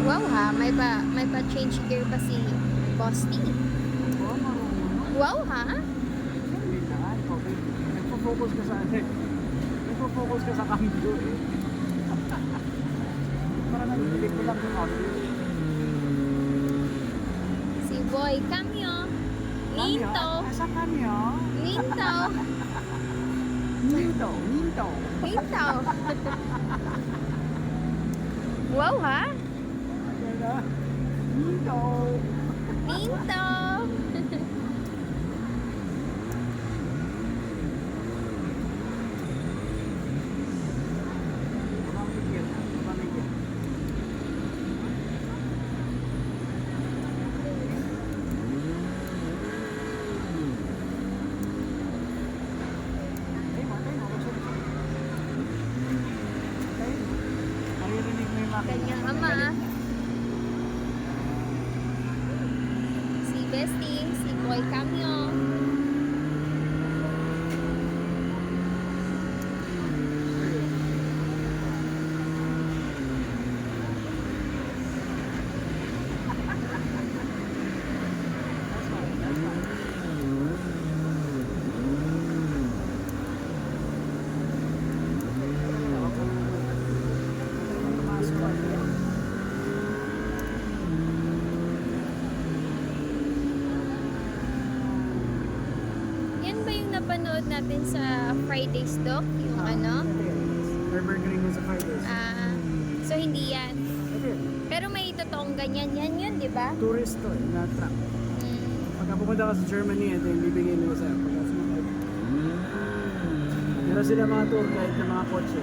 Wow ha, may pa change gear pa si Boss T. Oo, marunong. Wow ha? Hindi na, okay. Nagpo-focus ka sa ano eh. Nagpo-focus ka sa cambio eh. Para nag-delete ko lang sa cambio. Si Boy Cameo. Ninto. Asa cambio? Ninto. Ninto. Ninto. Ninto. Wow ha? Ninto. Ninto. Pamamigyan. Pamamigyan. Ay, matay mo. Ay, maririnig mo yung makina. Kanyang ama. Si Bestie. Si Boy Cameo. Yan ba yung napanood natin sa Fridays Doc? Yung ano? Burgering mo sa Fridays. So hindi yan. Ito yun. Pero may totoong ganyan. Yan yun, di ba? Tourist to, na truck. Mm. Pagka pumunta ka sa Germany, ito yung bibigay nila sa'yo. Pagka sumakay. Meron sila mga tour guide ng mga kotse.